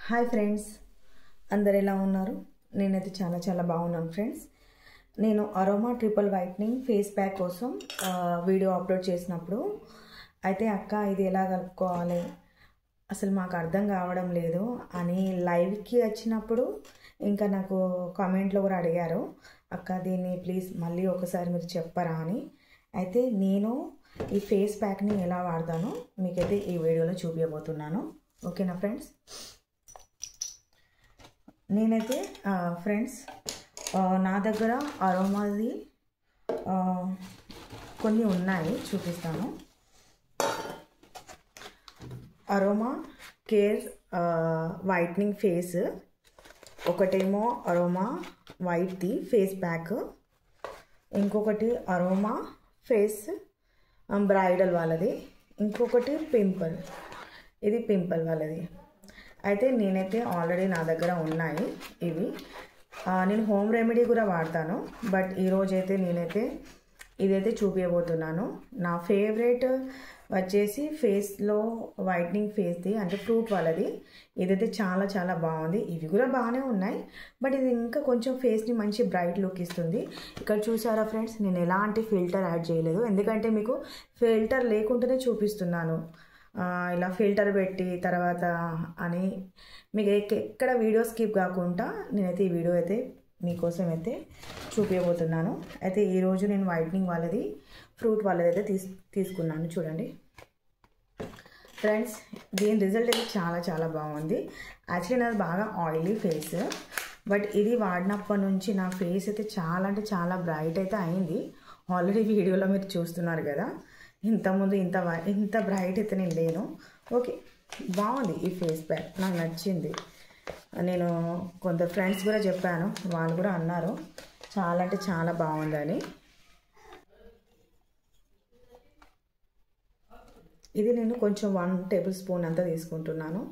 Hi friends, అందరు ఎలా ఉన్నారు? నేనైతే చాలా చాలా బాగున్నాను ఫ్రెండ్స్. నేను aroma triple whitening face pack కోసం వీడియో అప్లోడ్ చేసినప్పుడు అయితే అక్క ఇది ఎలా కలుపుకోవాలి అసలు మాకు అర్థం కావడం లేదు అని లైవ్కి వచ్చినప్పుడు ఇంకా నాకు కామెంట్లో కూడా అడిగారు, అక్క దీన్ని ప్లీజ్ మళ్ళీ ఒకసారి మీరు చెప్పరా అని. అయితే నేను ఈ ఫేస్ ప్యాక్ని ఎలా వాడతానో మీకైతే ఈ వీడియోలో చూపించబోతున్నాను. ఓకేనా ఫ్రెండ్స్? నేనైతే ఫ్రెండ్స్ నా దగ్గర అరోమాది కొన్ని ఉన్నాయి, చూపిస్తాను. అరోమా కేర్ వైట్నింగ్ ఫేస్, ఒకటేమో అరోమా వైట్ది ఫేస్ ప్యాక్, ఇంకొకటి అరోమా ఫేస్ బ్రైడల్ వాళ్ళది, ఇంకొకటి పింపుల్, ఇది పింపుల్ వాళ్ళది. అయితే నేనైతే ఆల్రెడీ నా దగ్గర ఉన్నాయి ఇవి. నేను హోమ్ రెమెడీ కూడా వాడతాను, బట్ ఈరోజైతే నేనైతే ఇదైతే చూపించబోతున్నాను. నా ఫేవరెట్ వచ్చేసి ఫేస్లో వైట్నింగ్ ఫేస్ది అంటే ఫ్రూట్ వాళ్ళది. ఇదైతే చాలా చాలా బాగుంది. ఇవి కూడా బాగానే ఉన్నాయి, బట్ ఇది ఇంకా కొంచెం ఫేస్ని మంచి బ్రైట్ లుక్ ఇస్తుంది. ఇక్కడ చూసారా ఫ్రెండ్స్, నేను ఎలాంటి ఫిల్టర్ యాడ్ చేయలేదు, ఎందుకంటే మీకు ఫిల్టర్ లేకుండానే చూపిస్తున్నాను. ఇలా ఫిల్టర్ పెట్టి తర్వాత అని మీకు ఎక్కడ వీడియో స్కిప్ కాకుండా నేనైతే ఈ వీడియో అయితే మీకోసం అయితే చూపించబోతున్నాను. అయితే ఈరోజు నేను వైట్నింగ్ వాళ్ళది ఫ్రూట్ వాళ్ళది అయితే తీసుకున్నాను. చూడండి ఫ్రెండ్స్, దీని రిజల్ట్ అయితే చాలా చాలా బాగుంది. యాక్చువల్లీ నాది బాగా ఆయిలీ ఫేస్, బట్ ఇది వాడినప్పటి నుంచి నా ఫేస్ అయితే చాలా అంటే చాలా బ్రైట్ అయితే అయింది. ఆల్రెడీ వీడియోలో మీరు చూస్తున్నారు కదా, ఇంతకుముందు ఇంత బ్రైట్ అయితే నేను లేను. ఓకే, బాగుంది ఈ ఫేస్ ప్యాక్, నాకు నచ్చింది. నేను కొంత ఫ్రెండ్స్ కూడా చెప్పాను, వాళ్ళు కూడా అన్నారు చాలా అంటే చాలా బాగుందని. ఇది నేను కొంచెం 1 టేబుల్ స్పూన్ అంతా తీసుకుంటున్నాను.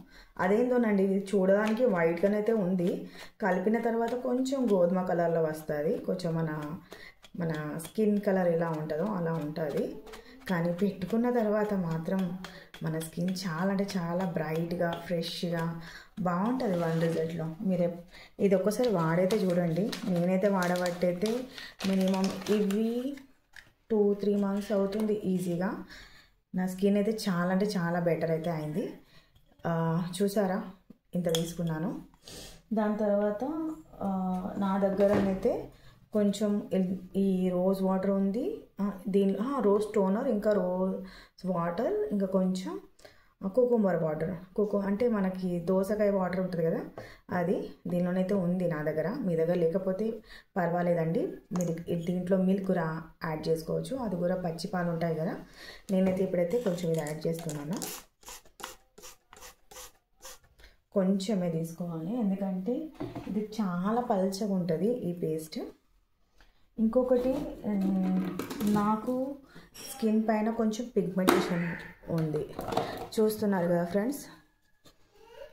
అదేందోనండి, ఇది చూడడానికి వైట్గానైతే ఉంది, కలిపిన తర్వాత కొంచెం గోధుమ కలర్లో వస్తుంది. కొంచెం మన స్కిన్ కలర్ ఎలా ఉంటుందో అలా ఉంటుంది, కానీ పెట్టుకున్న తర్వాత మాత్రం మన స్కిన్ చాలా అంటే చాలా బ్రైట్గా ఫ్రెష్గా బాగుంటుంది వన్ రిజల్ట్లో. మీరు ఇది ఒక్కసారి వాడైతే చూడండి. నేనైతే వాడబట్టయితే మినిమం ఇవి 2-3 మంత్స్ అవుతుంది ఈజీగా. నా స్కిన్ అయితే చాలా అంటే చాలా బెటర్ అయితే అయింది. చూసారా, ఇంత తీసుకున్నాను. దాని తర్వాత నా దగ్గరనైతే కొంచెం ఈ రోజ్ వాటర్ ఉంది, దీనిలో రోజ్ టోనర్, ఇంకా రోజ్ వాటర్, ఇంకా కొంచెం కుకుంబర్ వాటర్. అంటే మనకి దోసకాయ వాటర్ ఉంటుంది కదా, అది దీనిలోనైతే ఉంది నా దగ్గర. మీ దగ్గర లేకపోతే పర్వాలేదండి, మీరు దీంట్లో మిల్క్ కూడా యాడ్ చేసుకోవచ్చు. అది కూడా పచ్చి పాలు ఉంటాయి కదా. నేనైతే ఇప్పుడైతే కొంచెం ఇది యాడ్ చేస్తున్నాను. కొంచెమే తీసుకోవాలి, ఎందుకంటే ఇది చాలా పల్చగా ఉంటుంది ఈ పేస్ట్. ఇంకొకటి, నాకు స్కిన్ పైన కొంచెం పిగ్మెంటేషన్ ఉంది, చూస్తున్నారు కదా ఫ్రెండ్స్.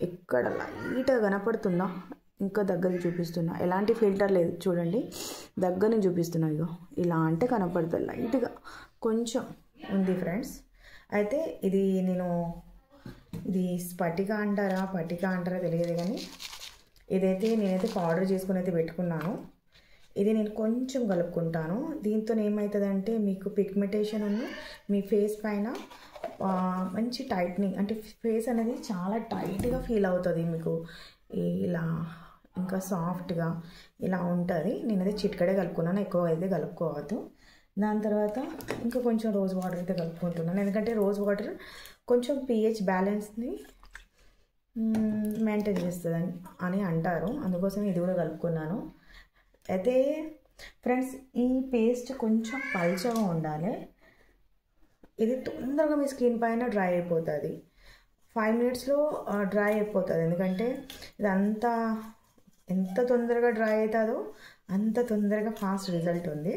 ఇక్కడ లైట్గా కనపడుతుందా? ఇంకా దగ్గరికి చూపిస్తున్నా, ఎలాంటి ఫిల్టర్ లేదు చూడండి, దగ్గర నుంచి చూపిస్తున్నా. ఇగో ఇలా అంటే కనపడుతుంది, లైట్గా కొంచెం ఉంది ఫ్రెండ్స్. అయితే ఇది పటిక అంటారా తెలియదు, కానీ ఇదైతే నేనైతే పౌడర్ చేసుకుని అయితే పెట్టుకున్నాను. ఇది నేను కొంచెం కలుపుకుంటాను. దీంతో ఏమవుతుందంటే మీకు పిగ్మెంటేషన్ ఉన్న మీ ఫేస్ పైన మంచి టైట్నింగ్, అంటే ఫేస్ అనేది చాలా టైట్గా ఫీల్ అవుతుంది మీకు, ఇలా ఇంకా సాఫ్ట్గా ఇలా ఉంటుంది. నేనైతే చిటికడే కలుపుకున్నాను, ఎక్కువ అయితే కలుపుకోవద్దు. దాని తర్వాత ఇంకా కొంచెం రోజ్ వాటర్ అయితే కలుపుకుంటున్నాను, ఎందుకంటే రోజ్ వాటర్ కొంచెం pH బ్యాలెన్స్ని మెయింటైన్ చేస్తుంది అని అంటారు, అందుకోసం ఇది కూడా కలుపుకున్నాను. అయితే ఫ్రెండ్స్, ఈ పేస్ట్ కొంచెం పల్చగా ఉండాలి. ఇది తొందరగా మీ స్కిన్ పైన డ్రై అయిపోతుంది, 5 minutesలో డ్రై అయిపోతుంది. ఎందుకంటే ఇదంతా ఎంత తొందరగా డ్రై అవుతుందో అంత తొందరగా ఫాస్ట్ రిజల్ట్ ఉంది.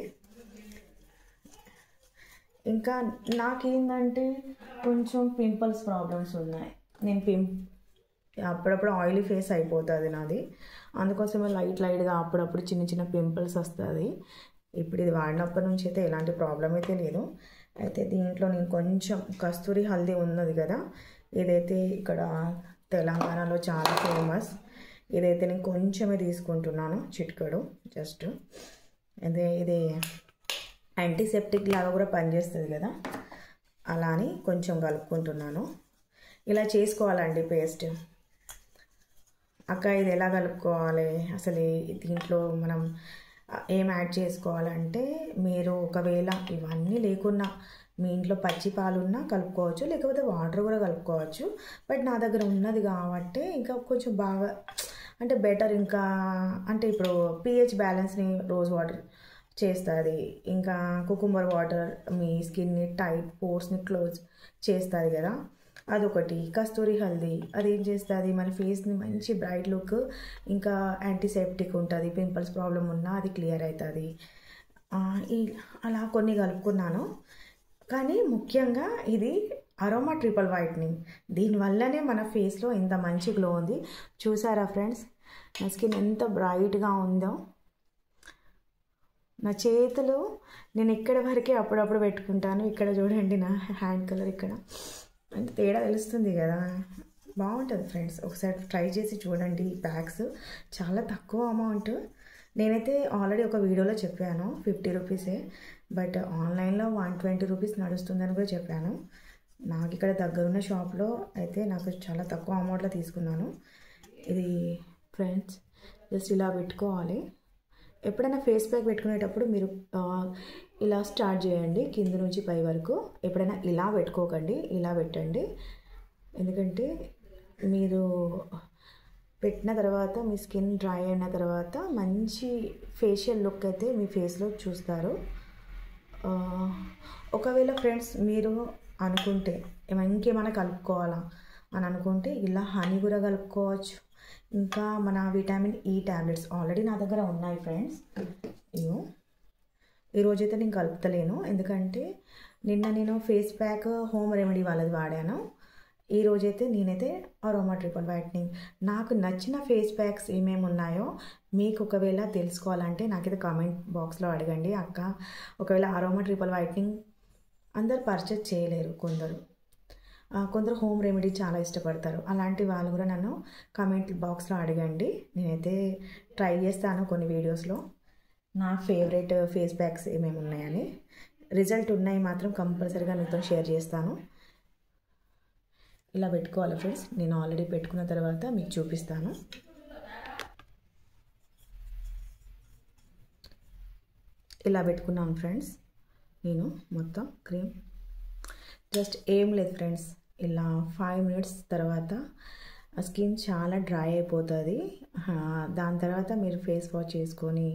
ఇంకా నాకేంటంటే కొంచెం పింపుల్స్ ప్రాబ్లమ్స్ ఉన్నాయి. నేను అప్పుడప్పుడు ఆయిలీ ఫేస్ అయిపోతుంది నాది, అందుకోసమే లైట్గా అప్పుడప్పుడు చిన్న చిన్న పింపుల్స్ వస్తుంది. ఇప్పుడు ఇది వాడినప్పటి నుంచి అయితే ఎలాంటి ప్రాబ్లం అయితే లేదు. అయితే దీంట్లో నేను కొంచెం కస్తూరి హల్దీ ఉన్నది కదా, ఇదైతే ఇక్కడ తెలంగాణలో చాలా ఫేమస్. ఇదైతే నేను కొంచెమే తీసుకుంటున్నాను, చిటికెడు జస్ట్. ఇది యాంటీసెప్టిక్ లాగా కూడా పనిచేస్తుంది కదా, అలా అని కొంచెం కలుపుకుంటున్నాను. ఇలా చేసుకోవాలండి పేస్ట్. అక్క ఇది ఎలా కలుపుకోవాలి అసలు, దీంట్లో మనం ఏం యాడ్ చేసుకోవాలంటే, మీరు ఒకవేళ ఇవన్నీ లేకున్నా మీ ఇంట్లో పచ్చి పాలున్నా కలుపుకోవచ్చు, లేకపోతే వాటర్ కూడా కలుపుకోవచ్చు. బట్ నా దగ్గర ఉన్నది కాబట్టి ఇంకా కొంచెం బాగా అంటే బెటర్. ఇంకా అంటే ఇప్పుడు pH బ్యాలెన్స్ని రోజ్ వాటర్ చేస్తుంది, ఇంకా కుకుంబర్ వాటర్ మీ స్కిన్ని టైట్ పోర్స్ని క్లోజ్ చేస్తుంది కదా, అదొకటి. కస్తూరి హల్దీ అదేం చేస్తుంది, మన ఫేస్ని మంచి బ్రైట్ లుక్, ఇంకా యాంటీసెప్టిక్ ఉంటుంది, పింపుల్స్ ప్రాబ్లం ఉన్నా అది క్లియర్ అవుతుంది. అలా కొన్ని కలుపుకున్నాను. కానీ ముఖ్యంగా ఇది అరోమా ట్రిపుల్ వైట్నింగ్. దీనివల్లనే మన ఫేస్లో ఇంత మంచి గ్లో ఉంది. చూసారా ఫ్రెండ్స్, నా స్కిన్ ఎంత బ్రైట్గా ఉందో. నా చేతులు నేను ఇక్కడ వరకే అప్పుడప్పుడు పెట్టుకుంటాను. ఇక్కడ చూడండి నా హ్యాండ్ కలర్, ఇక్కడ అంటే తేడా తెలుస్తుంది కదా, బాగుంటుంది ఫ్రెండ్స్. ఒకసారి ట్రై చేసి చూడండి. ఈ ప్యాక్స్ చాలా తక్కువ అమౌంట్. నేనైతే ఆల్రెడీ ఒక వీడియోలో చెప్పాను 50 రూపీసే, బట్ ఆన్లైన్లో 120 రూపీస్ నడుస్తుందని కూడా చెప్పాను. నాకు ఇక్కడ దగ్గరున్న షాప్లో అయితే నాకు చాలా తక్కువ అమౌంట్లో తీసుకున్నాను. ఇది ఫ్రెండ్స్ జస్ట్ ఇలా పెట్టుకోవాలి. ఎప్పుడైనా ఫేస్ ప్యాక్ పెట్టుకునేటప్పుడు మీరు ఇలా స్టార్ట్ చేయండి, కింద నుంచి పై వరకు. ఎప్పుడైనా ఇలా పెట్టుకోకండి, ఇలా పెట్టండి. ఎందుకంటే మీరు పెట్టిన తర్వాత మీ స్కిన్ డ్రై అయిన తర్వాత మంచి ఫేషియల్ లుక్ అయితే మీ ఫేస్లో చూస్తారు. ఒకవేళ ఫ్రెండ్స్ మీరు అనుకుంటే ఇంకేమైనా కలుపుకోవాలా అని అనుకుంటే ఇలా హనీ కూడా కలుపుకోవచ్చు. ఇంకా మన విటమిన్ ఈ ట్యాబ్లెట్స్ ఆల్రెడీ నా దగ్గర ఉన్నాయి ఫ్రెండ్స్. ఈరోజైతే నేను కలుపుతలేను, ఎందుకంటే నిన్న నేను ఫేస్ ప్యాక్ హోమ్ రెమెడీ వాళ్ళది వాడాను. ఈరోజైతే నేనైతే అరోమా ట్రిపుల్ వైట్నింగ్. నాకు నచ్చిన ఫేస్ ప్యాక్స్ ఏమేమి ఉన్నాయో మీకు ఒకవేళ తెలుసుకోవాలంటే నాకైతే కామెంట్ బాక్స్లో అడగండి. అక్క ఒకవేళ అరోమా ట్రిపుల్ వైట్నింగ్ అందరు పర్చేజ్ చేయలేరు, కొందరు హోమ్ రెమెడీ చాలా ఇష్టపడతారు. అలాంటి వాళ్ళు కూడా నన్ను కామెంట్ బాక్స్లో అడగండి. నేనైతే ట్రై చేస్తాను కొన్ని వీడియోస్లో నా ఫేవరెట్ ఫేస్ ప్యాక్స్ ఏమేమి ఉన్నాయని. రిజల్ట్ ఉన్నాయి మాత్రం కంపల్సరీగా మీతో షేర్ చేస్తాను. ఇలా పెట్టుకోవాలి ఫ్రెండ్స్. నేను ఆల్రెడీ పెట్టుకున్న తర్వాత మీకు చూపిస్తాను. ఇలా పెట్టుకున్నాను ఫ్రెండ్స్ నేను మొత్తం క్రీమ్. జస్ట్ ఏం లేదు ఫ్రెండ్స్, ఇలా 5 మినిట్స్ తర్వాత స్కిన్ చాలా డ్రై అయిపోతుంది. దాని తర్వాత మీరు ఫేస్ వాష్ చేసుకొని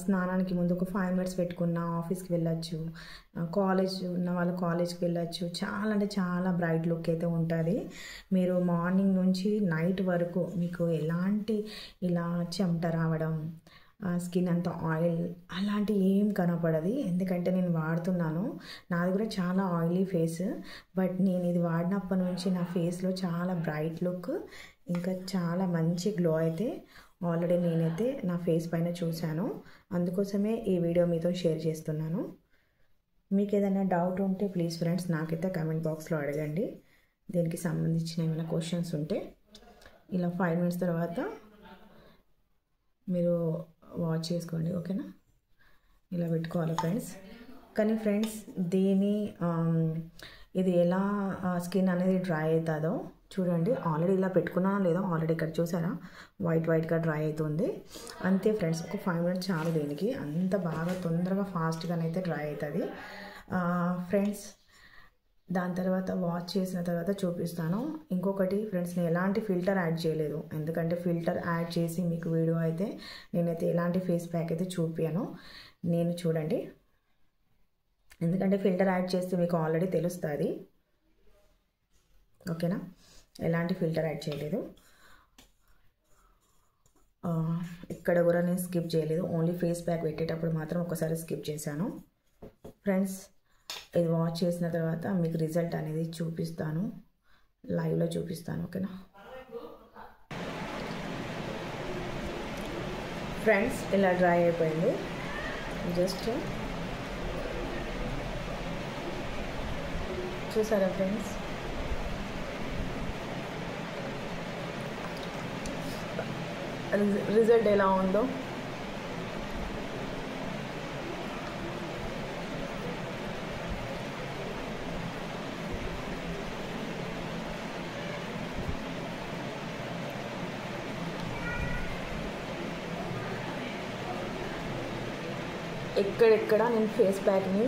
స్నానానికి ముందు ఒక 5 మినిట్స్ పెట్టుకున్న ఆఫీస్కి వెళ్ళచ్చు, కాలేజ్ ఉన్న వాళ్ళు కాలేజ్కి వెళ్ళచ్చు. చాలా అంటే చాలా బ్రైట్ లుక్ అయితే ఉంటుంది. మీరు మార్నింగ్ నుంచి నైట్ వరకు మీకు ఎలాంటి ఇలా చెమట రావడం, స్కిన్ అంతా ఆయిల్ అలాంటి ఏం కనపడదు. ఎందుకంటే నేను వాడుతున్నాను, నాది కూడా చాలా ఆయిలీ ఫేస్. బట్ నేను ఇది వాడినప్పటి నుంచి నా ఫేస్లో చాలా బ్రైట్ లుక్, ఇంకా చాలా మంచి గ్లో అయితే ఆల్రెడీ నేనైతే నా ఫేస్ పైన చూశాను. అందుకోసమే ఈ వీడియో మీతో షేర్ చేస్తున్నాను. మీకు ఏదైనా డౌట్ ఉంటే ప్లీజ్ ఫ్రెండ్స్ నాకైతే కామెంట్ బాక్స్లో అడగండి. దీనికి సంబంధించిన ఏమైనా క్వశ్చన్స్ ఉంటే. ఇలా 5 మినిట్స్ తర్వాత మీరు వాష్ చేసుకోండి, ఓకేనా. ఇలా పెట్టుకోవాలి ఫ్రెండ్స్. కానీ ఫ్రెండ్స్ ఇది ఎలా స్కిన్ అనేది డ్రై అవుతుందో చూడండి. ఆల్రెడీ ఇలా పెట్టుకున్నానో లేదో ఆల్రెడీ ఇక్కడ చూసారా వైట్గా డ్రై అవుతుంది. అంతే ఫ్రెండ్స్, ఒక 5 మినిట్స్ చాలు దీనికి. అంత బాగా తొందరగా ఫాస్ట్గానైతే డ్రై అవుతుంది ఫ్రెండ్స్. దాని తర్వాత వాష్ చేసిన తర్వాత చూపిస్తాను. ఇంకొకటి ఫ్రెండ్స్, నేను ఎలాంటి ఫిల్టర్ యాడ్ చేయలేదు, ఎందుకంటే ఫిల్టర్ యాడ్ చేసి మీకు వీడియో అయితే నేనైతే ఎలాంటి ఫేస్ ప్యాక్ అయితే చూపాను. నేను చూడండి, ఎందుకంటే ఫిల్టర్ యాడ్ చేస్తే మీకు ఆల్రెడీ తెలుస్తుంది, ఓకేనా. ఎలాంటి ఫిల్టర్ యాడ్ చేయలేదు. ఇక్కడ కూడా నేను స్కిప్ చేయలేదు, ఓన్లీ ఫేస్ ప్యాక్ పెట్టేటప్పుడు మాత్రం ఒకసారి స్కిప్ చేశాను ఫ్రెండ్స్. ఇది వాష్ చేసిన తర్వాత మీకు రిజల్ట్ అనేది చూపిస్తాను, లైవ్లో చూపిస్తాను, ఓకేనా ఫ్రెండ్స్. ఇలా డ్రై అయిపోయింది. జస్ట్ చూసారా ఫ్రెండ్స్, రిజల్ట్ ఎలా ఉందో. ఎక్కడెక్కడ నేను ఫేస్ ప్యాక్ని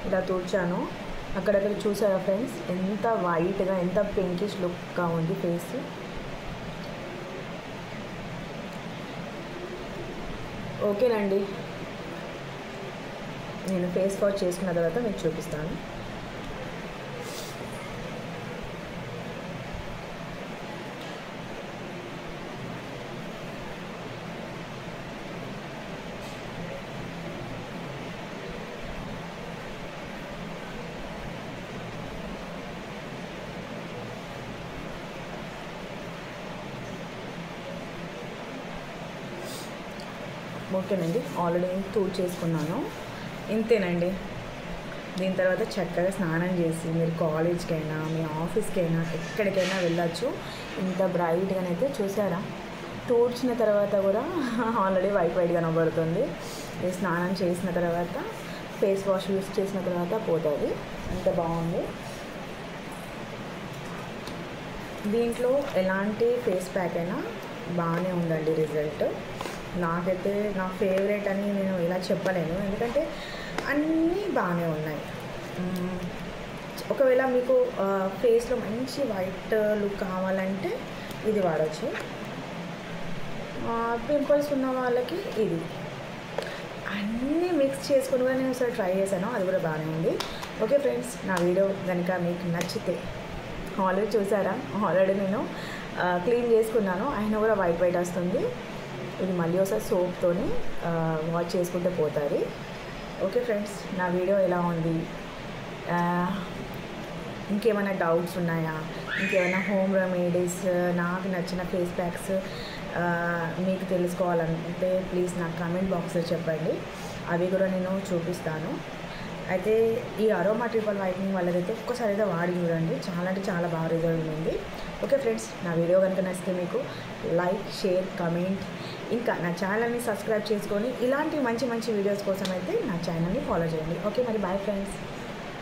ఇలా తూర్చాను, అక్కడక్కడ చూసారా ఫ్రెండ్స్ ఎంత వైట్గా, ఎంత పింకిష్ లుక్గా ఉంది ఫేస్. ఓకేనండి, నేను ఫేస్ వాష్ చేసుకున్న తర్వాత మీకు చూపిస్తాను. ఓకేనండి, ఆల్రెడీ టూర్ చేసుకున్నాను. ఇంతేనండి. దీని తర్వాత చక్కగా స్నానం చేసి మీరు కాలేజ్కైనా మీ ఆఫీస్కైనా ఎక్కడికైనా వెళ్ళచ్చు. ఇంత బ్రైట్గానైతే చూసారా, తూడ్చిన తర్వాత కూడా ఆల్రెడీ వైట్గా కనబడుతుంది. ఇది స్నానం చేసిన తర్వాత ఫేస్ వాష్ యూస్ చేసిన తర్వాత పోతుంది. అంత బాగుంది. దీంట్లో ఎలాంటి ఫేస్ ప్యాక్ అయినా బాగానే ఉందండి రిజల్ట్. నాకైతే నా ఫేవరెట్ అని నేను ఇలా చెప్పలేను, ఎందుకంటే అన్నీ బాగానే ఉన్నాయి. ఒకవేళ మీకు ఫేస్లో మంచి వైట్ లుక్ కావాలంటే ఇది వాడచ్చు. పింపుల్స్ ఉన్న వాళ్ళకి ఇది. అన్నీ మిక్స్ చేసుకుని కూడా నేను ఒకసారి ట్రై చేశాను, అది కూడా బాగానే ఉంది. ఓకే ఫ్రెండ్స్, నా వీడియో కనుక మీకు నచ్చితే, ఆల్రెడీ చూసారా, ఆల్రెడీ నేను క్లీన్ చేసుకున్నాను, అయినా కూడా వైట్ వస్తుంది. ఇది మళ్ళీ ఒకసారి సోప్తోని వాష్ చేసుకుంటే పోతుంది. ఓకే ఫ్రెండ్స్, నా వీడియో ఎలా ఉంది, ఇంకేమైనా డౌట్స్ ఉన్నాయా, ఇంకేమైనా హోమ్ రెమెడీస్ నాకు నచ్చిన ఫేస్ ప్యాక్స్ మీకు తెలుసుకోవాలంటే ప్లీజ్ నాకు కామెంట్ బాక్స్లో చెప్పండి, అవి కూడా నేను చూపిస్తాను. అయితే ఈ అరోమా ట్రిపుల్ వైట్నింగ్ వాళ్ళదైతే ఒక్కసారి అయితే వాడి చూడండి, చాలా అంటే చాలా బాగా రిజల్ట్ ఉంది. ఓకే ఫ్రెండ్స్, నా వీడియో కనుక నచ్చితే మీకు లైక్, షేర్, కమెంట్, ఇంకా నా ఛానల్ని సబ్స్క్రైబ్ చేసుకొని ఇలాంటి మంచి మంచి వీడియోస్ కోసం అయితే నా ఛానల్ని ఫాలో చేయండి. ఓకే మరి, బాయ్ ఫ్రెండ్స్.